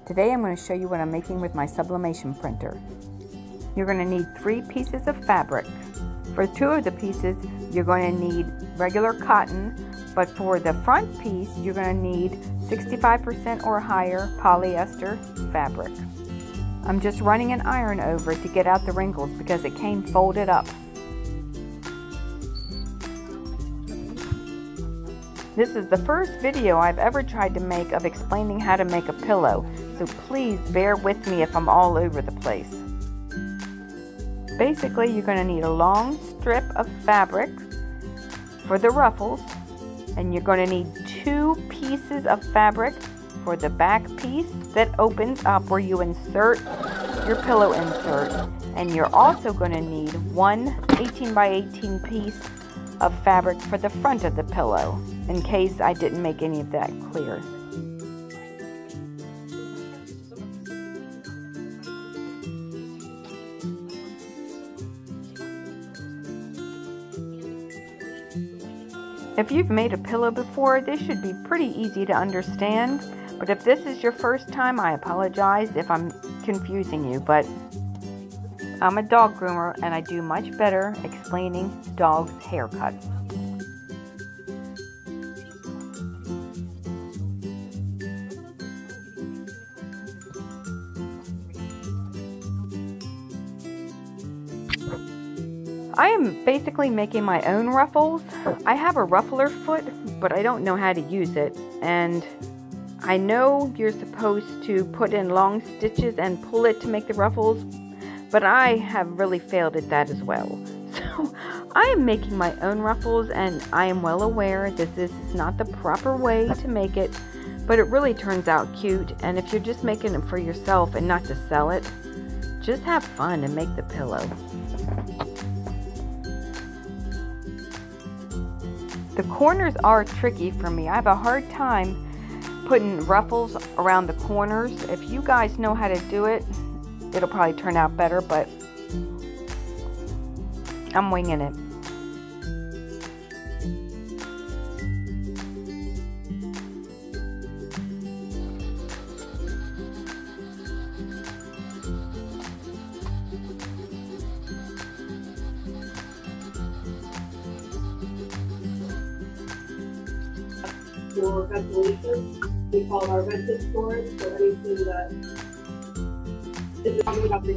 Today I'm going to show you what I'm making with my sublimation printer. You're going to need 3 pieces of fabric. For 2 of the pieces you're going to need regular cotton, but for the front piece you're going to need 65% or higher polyester fabric. I'm just running an iron over it to get out the wrinkles because it came folded up. This is the first video I've ever tried to make of explaining how to make a pillow, so please bear with me if I'm all over the place. Basically, you're going to need a long strip of fabric for the ruffles, and you're going to need 2 pieces of fabric for the back piece that opens up where you insert your pillow insert, and you're also going to need 1 18 by 18 piece of fabric for the front of the pillow, in case I didn't make any of that clear. If you've made a pillow before, this should be pretty easy to understand, but if this is your first time, I apologize if I'm confusing you, but I'm a dog groomer and I do much better explaining dogs' haircuts. I am basically making my own ruffles. I have a ruffler foot, but I don't know how to use it, and I know you're supposed to put in long stitches and pull it to make the ruffles, but I have really failed at that as well. So I am making my own ruffles, and I am well aware that this is not the proper way to make it, but it really turns out cute, and if you're just making it for yourself and not to sell it, just have fun and make the pillow. The corners are tricky for me. I have a hard time putting ruffles around the corners. If you guys know how to do it, it'll probably turn out better, but I'm winging it. For ventilation, we call our vented storage, so anything that is talking about the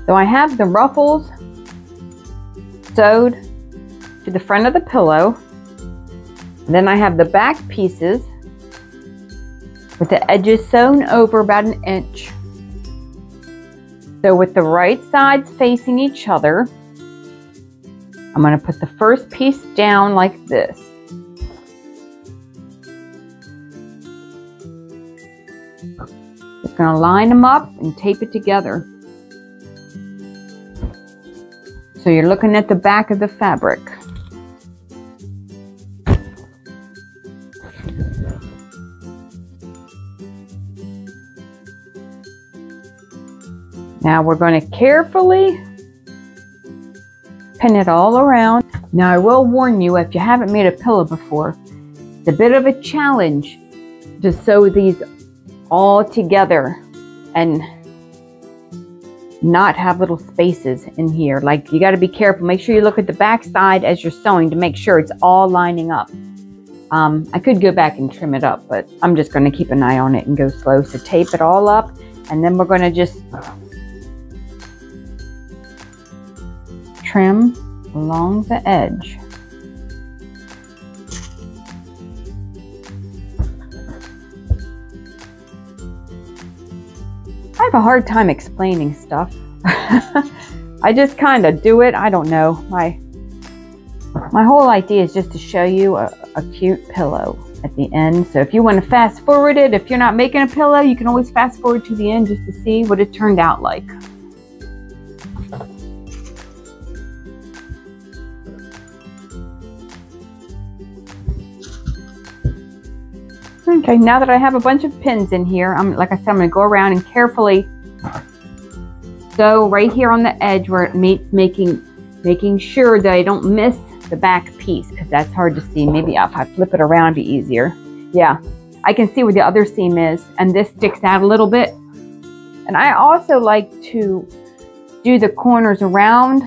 So I have the ruffles sewed to the front of the pillow. Then I have the back pieces with the edges sewn over about 1 inch. So with the right sides facing each other, I'm going to put the first piece down like this. Just going to line them up and tape it together. So you're looking at the back of the fabric. Now we're going to carefully pin it all around. Now I will warn you, if you haven't made a pillow before, it's a bit of a challenge to sew these all together and not have little spaces in here. Like, you got to be careful. Make sure you look at the back side as you're sewing to make sure it's all lining up. I could go back and trim it up, but I'm just going to keep an eye on it and go slow. So tape it all up, and then we're going to just trim along the edge. I have a hard time explaining stuff. I just kind of do it. I don't know. My whole idea is just to show you a cute pillow at the end. So if you want to fast forward it, if you're not making a pillow, you can always fast forward to the end just to see what it turned out like. Okay, now that I have a bunch of pins in here, like I said, I'm going to go around and carefully sew right here on the edge where it meets, making sure that I don't miss the back piece, because that's hard to see. Maybe if I flip it around, it'd be easier. Yeah, I can see where the other seam is, and this sticks out a little bit. And I also like to do the corners around.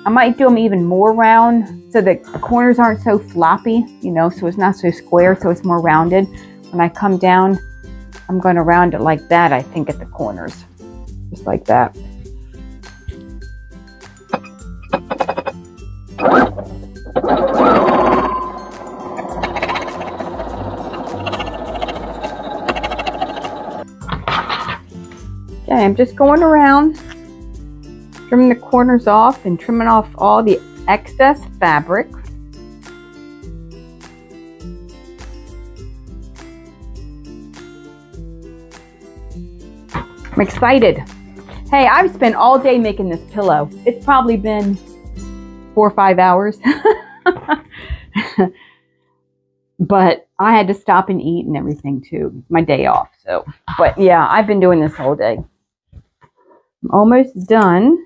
I might do them even more round so that the corners aren't so floppy, you know, so it's not so square, so it's more rounded. When I come down, I'm going to round it like that, I think, at the corners. Just like that. Okay, I'm just going around, trimming the corners off and trimming off all the excess fabric. I'm excited. Hey, I've spent all day making this pillow. It's probably been 4 or 5 hours. But I had to stop and eat and everything too. It's my day off. So, but yeah, I've been doing this whole day. I'm almost done.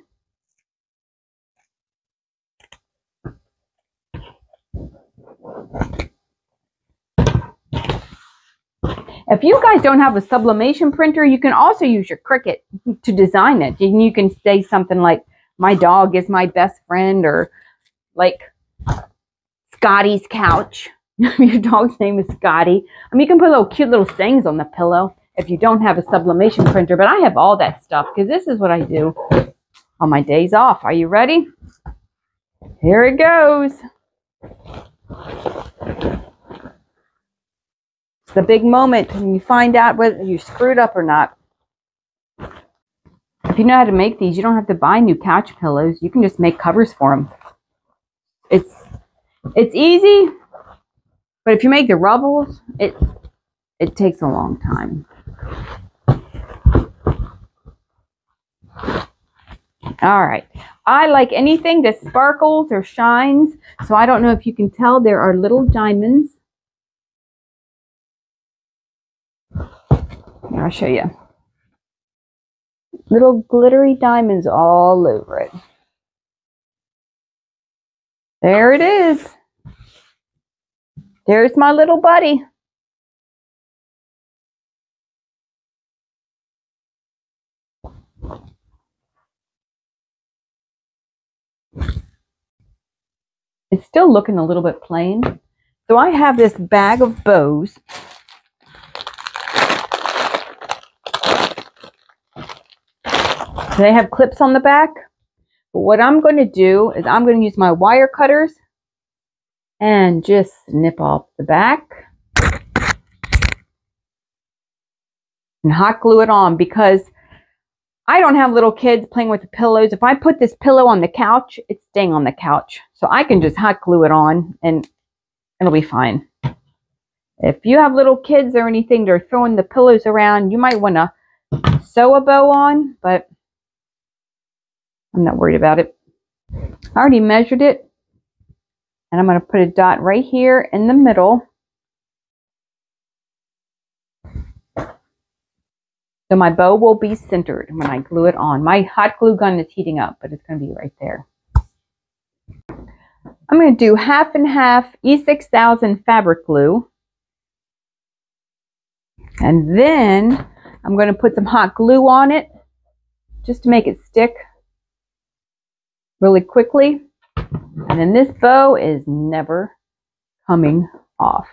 If you guys don't have a sublimation printer, you can also use your Cricut to design it. And you can say something like, my dog is my best friend, or like Scotty's couch. Your dog's name is Scotty. I mean, you can put little cute little things on the pillow if you don't have a sublimation printer. But I have all that stuff because this is what I do on my days off. Are you ready? Here it goes. It's the big moment when you find out whether you screwed up or not. If you know how to make these, you don't have to buy new couch pillows. You can just make covers for them. It's easy, but if you make the ruffles, it takes a long time. All right. I like anything that sparkles or shines, so I don't know if you can tell, there are little diamonds. Here, I'll show you. Little glittery diamonds all over it. There it is. There's my little buddy. It's still looking a little bit plain. So I have this bag of bows. They have clips on the back. But what I'm going to do is I'm going to use my wire cutters and just snip off the back and hot glue it on, because I don't have little kids playing with the pillows. If I put this pillow on the couch, it's staying on the couch. So I can just hot glue it on and it'll be fine. If you have little kids or anything, they're throwing the pillows around, you might want to sew a bow on, but I'm not worried about it. I already measured it, and I'm going to put a dot right here in the middle. So my bow will be centered when I glue it on. My hot glue gun is heating up, but it's going to be right there. I'm going to do half and half E6000 fabric glue. And then I'm going to put some hot glue on it just to make it stick really quickly. And then this bow is never coming off.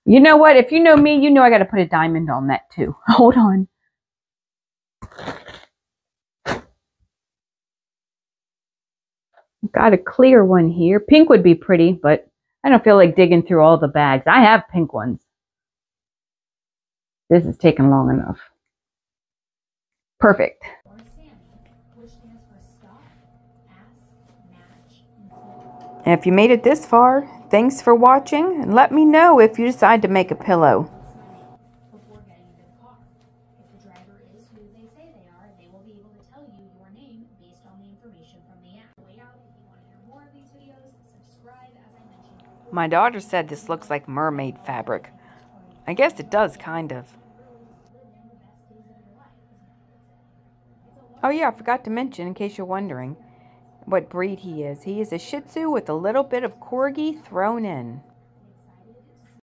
You know what? If you know me, you know I got to put a diamond on that too. Hold on. Got a clear one here. Pink would be pretty, but I don't feel like digging through all the bags. I have pink ones. This is taking long enough. Perfect. And if you made it this far, thanks for watching, and let me know if you decide to make a pillow. Before getting into the car. If the driver is who they say they are, they will be able to tell you your name based on the information from the app. Way out, if you want to hear more of these videos, subscribe as I mentioned. My daughter said this looks like mermaid fabric. I guess it does, kind of. Oh yeah, I forgot to mention, in case you're wondering, what breed he is. He is a Shih Tzu with a little bit of Corgi thrown in.